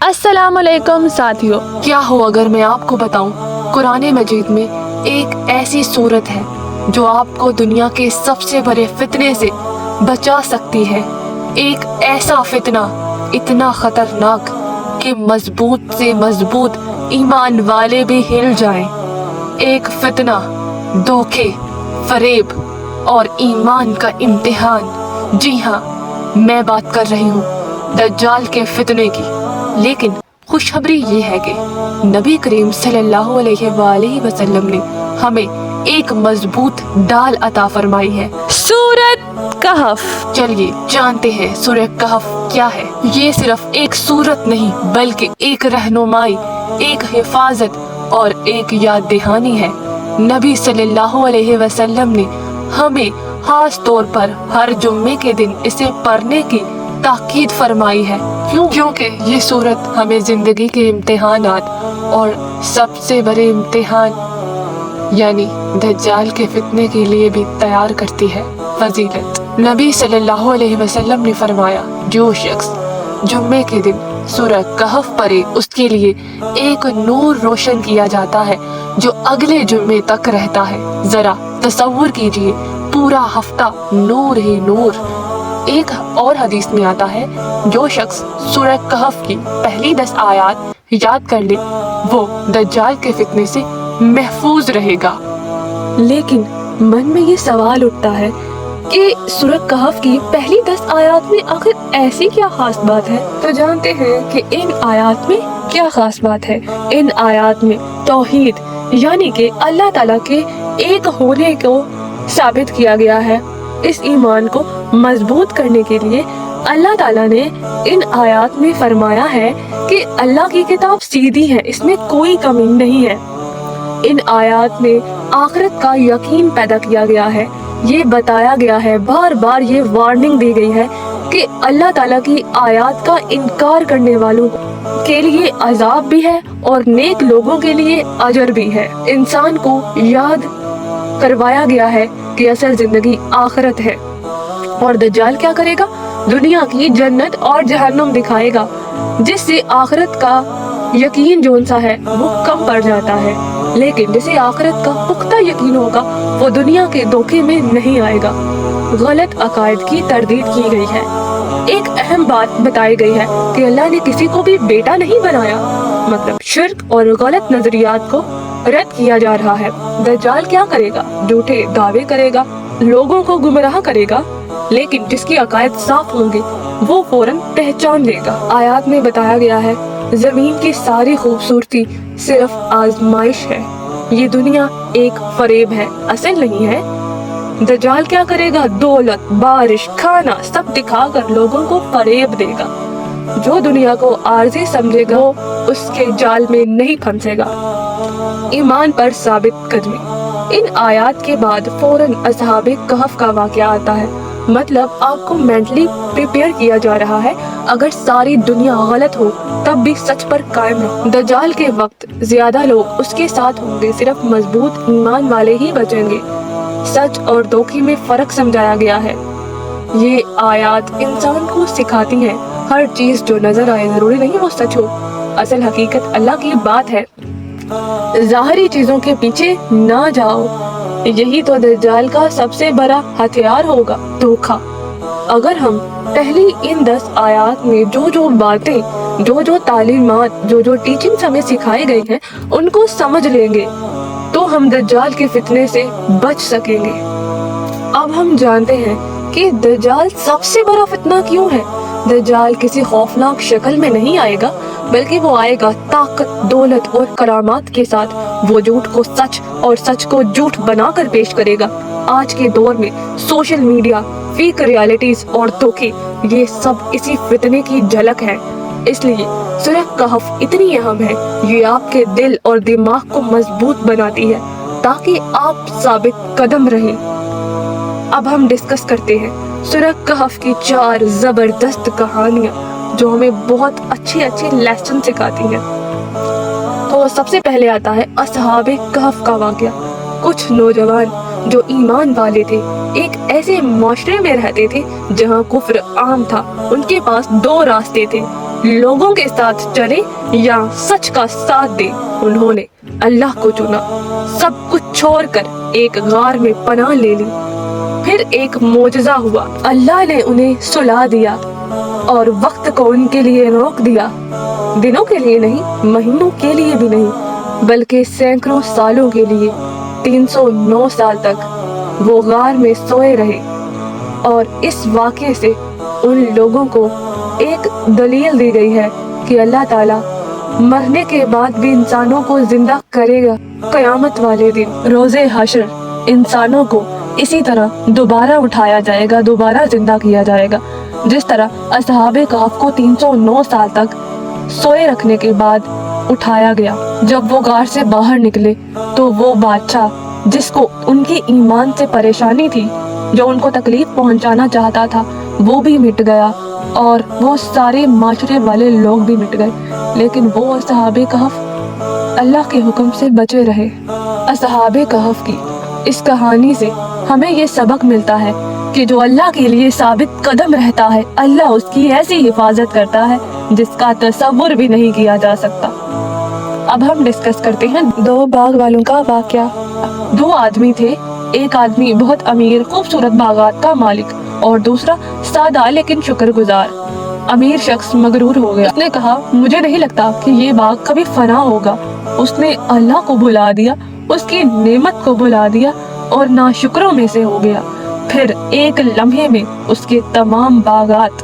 अस्सलाम वालेकुम साथियों, क्या हो अगर मैं आपको बताऊं, कुरान मजीद में एक ऐसी सूरत है जो आपको दुनिया के सबसे बड़े फितने से बचा सकती है। एक ऐसा फितना इतना खतरनाक कि मजबूत से मजबूत ईमान वाले भी हिल जाएं। एक फितना, धोखे, फरेब और ईमान का इम्तिहान। जी हाँ, मैं बात कर रही हूँ दज्जाल के फितने की। लेकिन खुशखबरी ये है कि नबी करीम सल्लल्लाहु अलैहि वसल्लम ने हमें एक मजबूत डाल अता फरमाई है। सूरत कहफ। चलिए जानते हैं सूरह कहफ क्या है। ये सिर्फ एक सूरत नहीं बल्कि एक रहनुमाई, एक हिफाजत और एक याद दहानी है। नबी सल्लल्लाहु अलैहि वसल्लम ने हमें खास तौर पर हर जुम्मे के दिन इसे पढ़ने की ताकीद फरमाई है। क्यों? क्योंकि ये सूरत हमें जिंदगी के इम्तिहानात और सबसे बड़े इम्तिहान यानी दज्जाल के फितने के लिए भी तैयार करती है। फजीलत, नबी सल्लल्लाहु अलैहि वसल्लम ने फरमाया, जो शख्स जुम्मे के दिन सूरह कहफ पढ़े उसके लिए एक नूर रोशन किया जाता है जो अगले जुम्मे तक रहता है। जरा तसव्वुर कीजिए, पूरा हफ्ता नूर ही नूर। एक और हदीस में आता है, जो शख्स सूरह कहफ की पहली 10 आयत याद कर ले वो दज्जाल के फितने से महफूज रहेगा। लेकिन मन में ये सवाल उठता है कि सूरह कहफ की पहली 10 आयत में आखिर ऐसी क्या खास बात है। तो जानते हैं कि इन आयत में क्या खास बात है। इन आयत में तौहीद यानी कि अल्लाह ताला के एक होने को साबित किया गया है। इस ईमान को मजबूत करने के लिए अल्लाह ताला ने इन आयत में फरमाया है कि अल्लाह की किताब सीधी है, इसमें कोई कमी नहीं है। इन आयत में आखिरत का यकीन पैदा किया गया है। ये बताया गया है, बार बार ये वार्निंग दी गई है कि अल्लाह ताला की आयत का इनकार करने वालों के लिए अजाब भी है और नेक लोगों के लिए अजर भी है। इंसान को याद करवाया गया है कि असल जिंदगी आखिरत है। और दज्जाल क्या करेगा? दुनिया की जन्नत और जहन्नुम दिखाएगा, जिससे आखिरत का यकीन जोन सा है वो कम पड़ जाता है। लेकिन जिसे आखिरत का पुख्ता यकीन होगा वो दुनिया के धोखे में नहीं आएगा। गलत अकायद की तरदीद की गई है। एक अहम बात बताई गई है कि अल्लाह ने किसी को भी बेटा नहीं बनाया। मतलब शिर्क और गलत नजरियात को रद्द किया जा रहा है। दज्जाल क्या करेगा? झूठे दावे करेगा, लोगों को गुमराह करेगा, लेकिन जिसकी अकायद साफ होंगे वो फौरन पहचान लेगा। आयत में बताया गया है, जमीन की सारी खूबसूरती सिर्फ आजमाइश है, ये दुनिया एक फरेब है, असल नहीं है। दज्जाल क्या करेगा? दौलत, बारिश, खाना सब दिखाकर लोगों को फरेब देगा। जो दुनिया को आरज़ी समझेगा वो उसके जाल में नहीं फंसेगा। ईमान पर साबित कदमी। इन आयत के बाद फौरन असहाबे कहफ का वाक़या आता है। मतलब आपको मेंटली प्रिपेयर किया जा रहा है, अगर सारी दुनिया गलत हो तब भी सच पर कायम रहो। दज्जाल के वक्त ज्यादा लोग उसके साथ होंगे, सिर्फ मजबूत ईमान वाले ही बचेंगे। सच और धोखे में फर्क समझाया गया है। ये आयत इंसान को सिखाती है, हर चीज जो नजर आए जरूरी नहीं वो सच हो। असल हकीकत अल्लाह की बात है। ज़ाहिरी चीजों के पीछे ना जाओ, यही तो दज्जाल का सबसे बड़ा हथियार होगा, धोखा। अगर हम पहली इन 10 आयत में जो बातें, जो तालीमात, जो टीचिंग्स हमें सिखाई गई हैं उनको समझ लेंगे तो हम दज्जाल के फितने से बच सकेंगे। अब हम जानते हैं कि दज्जाल सबसे बड़ा फितना क्यों है। दज्जाल किसी खौफनाक शक्ल में नहीं आएगा, बल्कि वो आएगा ताकत, दौलत और करामात के साथ। वो झूठ को सच और सच को झूठ बनाकर पेश करेगा। आज के दौर में सोशल मीडिया, फेक रियलिटीज और धोखे, ये सब इसी फितने की झलक है। इसलिए सूरह कहफ इतनी अहम है, ये आपके दिल और दिमाग को मजबूत बनाती है ताकि आप साबित कदम रहें। अब हम डिस्कस करते हैं सूरह कहफ की 4 जबरदस्त कहानियां जो हमें बहुत अच्छे लेसन सिखाती हैं। तो सबसे पहले आता है असहाबे कहफ का वाक़या। कुछ नौजवान जो ईमान वाले थे एक ऐसे माशरे में रहते थे जहां कुफ्र आम था। उनके पास 2 रास्ते थे, लोगों के साथ चले या सच का साथ दे। उन्होंने अल्लाह को चुना, सब कुछ छोड़कर एक गार में पनाह ले ली। फिर एक मोजज़ा हुआ, अल्लाह ने उन्हें सुला दिया और वक्त को उनके लिए रोक दिया। दिनों के लिए नहीं, महीनों के लिए भी नहीं, बल्कि सैकड़ों सालों के लिए 309 साल तक वो गार में सोए रहे। और इस वाक़े से उन लोगों को एक दलील दी गई है कि अल्लाह ताला मरने के बाद भी इंसानों को जिंदा करेगा। क़यामत वाले दिन रोज़े हशर इंसानों को इसी तरह दोबारा उठाया जाएगा, दोबारा जिंदा किया जाएगा, जिस तरह असहाबे कहफ को 309 साल तक सोए रखने के बाद उठाया गया। जब वो गार से बाहर निकले तो वो बादशाह जिसको उनकी ईमान से परेशानी थी, जो उनको तकलीफ पहुंचाना चाहता था, वो भी मिट गया और वो सारे माशरे वाले लोग भी मिट गए। लेकिन वो असहाबे कहफ अल्लाह के हुक्म से बचे रहे। असहाबे कहफ की इस कहानी से हमें ये सबक मिलता है कि जो अल्लाह के लिए साबित कदम रहता है, अल्लाह उसकी ऐसी हिफाजत करता है जिसका तसव्वुर भी नहीं किया जा सकता। अब हम डिस्कस करते हैं दो बाग वालों का वाकया। दो आदमी थे, एक आदमी बहुत अमीर खूबसूरत बागात का मालिक और दूसरा सादा लेकिन शुक्रगुजार। अमीर शख्स मगरूर हो गया। उसने कहा, मुझे नहीं लगता कि ये बाग कभी फना होगा। उसने अल्लाह को भुला दिया, उसकी नेमत को भुला दिया और नाशुक्रों में से हो गया। फिर एक लम्हे में उसके तमाम बागात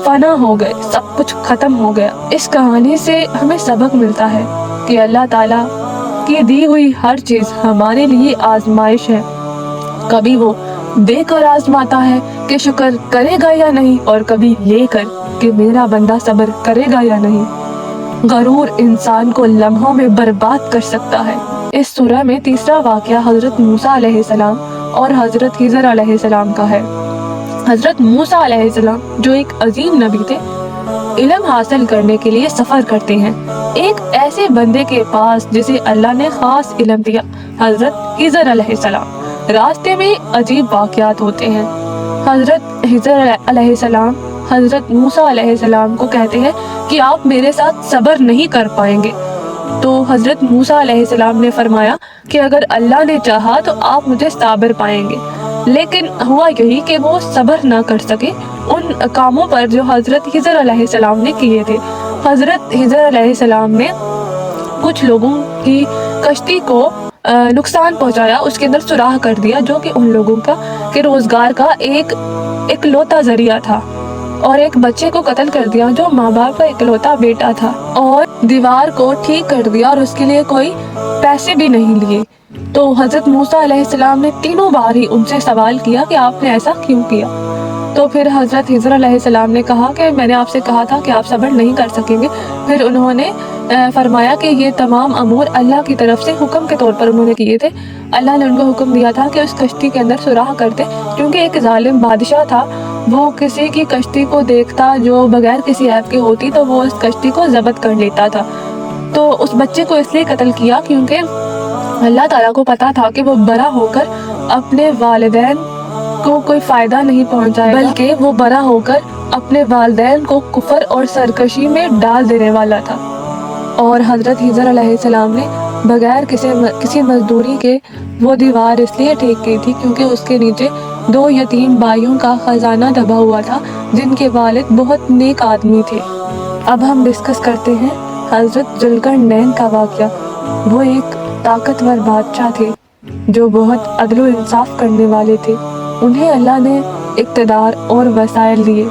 फना हो गए, सब कुछ खत्म हो गया। इस कहानी से हमें सबक मिलता है कि अल्लाह ताला की दी हुई हर चीज हमारे लिए आजमाइश है। कभी वो देकर आजमाता है कि शुक्र करेगा या नहीं, और कभी ये कर कि मेरा बंदा सब्र करेगा या नहीं। गरूर इंसान को लम्हों में बर्बाद कर सकता है। इस सूरह में तीसरा वाकया हजरत मूसा अलैहिस्सलाम और हजरत खिज़र अलैहिस्सलाम का है। हजरत मूसा अलैहिस्सलाम जो एक अजीम नबी थे, इल्म हासिल करने के लिए सफर करते हैं एक ऐसे बंदे के पास जिसे अल्लाह ने खास इल्म दिया, हजरत खिज़र अलैहिस्सलाम। रास्ते में अजीब वाकयात होते हैं। हजरत खिज़र अलैहिस्सलाम हजरत मूसा अलैहिस्सलाम को कहते हैं कि आप मेरे साथ सब्र नहीं कर पाएंगे। तो हजरत मूसा अलैहिस्सलाम ने फरमाया कि अगर अल्लाह ने चाहा तो आप मुझे साबिर पाएंगे। लेकिन हुआ यही कि वो सब्र ना कर सके उन कामों पर जो हजरत खिज़र अलैहिस्सलाम ने किए थे। हजरत खिज़र अलैहिस्सलाम ने कुछ लोगों की कश्ती को नुकसान पहुंचाया, उसके अंदर सुराख कर दिया, जो कि उन लोगों का के रोजगार का एक लौता जरिया था, और एक बच्चे को कत्ल कर दिया जो माँ बाप का इकलौता बेटा था, और दीवार को ठीक कर दिया और उसके लिए कोई पैसे भी नहीं लिए। तो हजरत मूसा अलैहिस्सलाम ने तीनों बार ही उनसे सवाल किया कि आपने ऐसा क्यों किया। तो फिर हजरत खिज़र अलैहिस्सलाम ने कहा कि मैंने आपसे कहा था कि आप सब्र नहीं कर सकेंगे। फिर उन्होंने फरमाया कि ये तमाम अमूर अल्लाह की तरफ से हुक्म के तौर पर उन्होंने किए थे। अल्लाह ने उनको हुक्म दिया था कि उस कश्ती के अंदर सुराख करते, क्योंकि एक जालिम बादशाह था, वो किसी की कश्ती को देखता जो बगैर किसी ऐप के होती तो वो उस कश्ती को जब्त कर लेता था। तो उस बच्चे को इसलिए कत्ल किया क्योंकि अल्लाह ताला को पता था कि वो बड़ा होकर अपने वालिदैन को कोई फायदा नहीं पहुंचाएगा, बल्कि वो बड़ा होकर अपने वालिदैन को कुफर और सरकशी में डाल देने वाला था। और हजरत खिज़र अलैहिस्सलाम ने बगैर किसी मजदूरी के वो दीवार इसलिए ठीक की थी क्योंकि उसके नीचे दो यतीम भाइयों का खजाना दबा हुआ था, जिनके वालिद बहुत नेक आदमी थे। अब हम डिस्कस करते हैं हजरत जुल्करनैन का वाकया। वो एक ताकतवर बादशाह थे जो बहुत अदल व इंसाफ करने वाले थे। उन्हें अल्लाह ने इक़्तिदार और वसाइल दिए,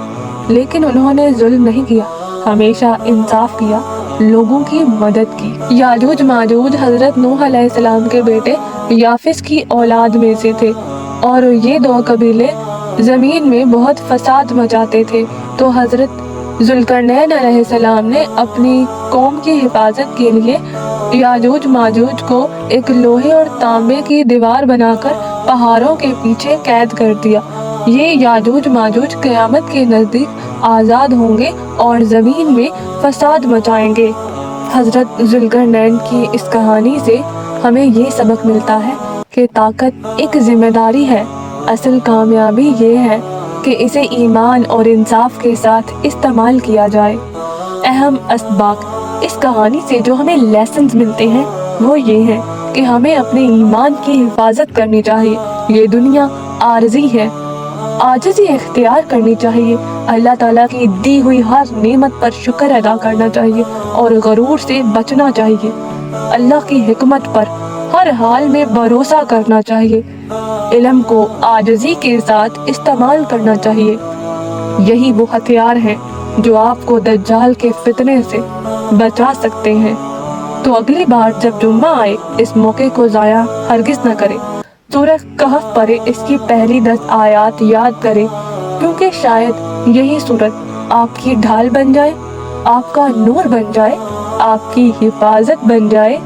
लेकिन उन्होंने जुल्म नहीं किया, हमेशा इंसाफ किया, लोगों की मदद की। याजूज माजूज हजरत नूह अलैहिस्सलाम के बेटे याफिस की औलाद में से थे, और ये दो कबीले ज़मीन में बहुत फसाद मचाते थे। तो हजरत जुल्करनैन अलैहिस्सलाम ने अपनी कौम की हिफाजत के लिए याजूज माजूज को एक लोहे और तांबे की दीवार बनाकर पहाड़ों के पीछे कैद कर दिया। ये याजूज माजूज क़यामत के नज़दीक आज़ाद होंगे और ज़मीन में फसाद मचाएंगे। हजरत जुल्करनैन की इस कहानी से हमें ये सबक मिलता है कि ताकत एक जिम्मेदारी है, असल कामयाबी ये है कि इसे ईमान और इंसाफ के साथ इस्तेमाल किया जाए। अहम असबाक इस कहानी से जो हमें लेसन्स मिलते हैं वो ये है कि हमें अपने ईमान की हिफाजत करनी चाहिए। ये दुनिया आरजी है, आजिज़ी इख्तियार करनी चाहिए। अल्लाह ताला की दी हुई हर नेमत पर शुक्र अदा करना चाहिए और गरूर से बचना चाहिए। अल्लाह की हिकमत पर हर हाल में भरोसा करना चाहिए। इल्म को आजिज़ी के साथ इस्तेमाल करना चाहिए। यही वो हथियार हैं जो आपको दज्जाल के फितने से बचा सकते हैं। तो अगली बार जब जुम्मा आए इस मौके को ज़ाया हरगिज़ न करें। सूरह कहफ पढ़े, इसकी पहली 10 आयात याद करें, क्योंकि शायद यही सूरत आपकी ढाल बन जाए, आपका नूर बन जाए, आपकी हिफाजत बन जाए।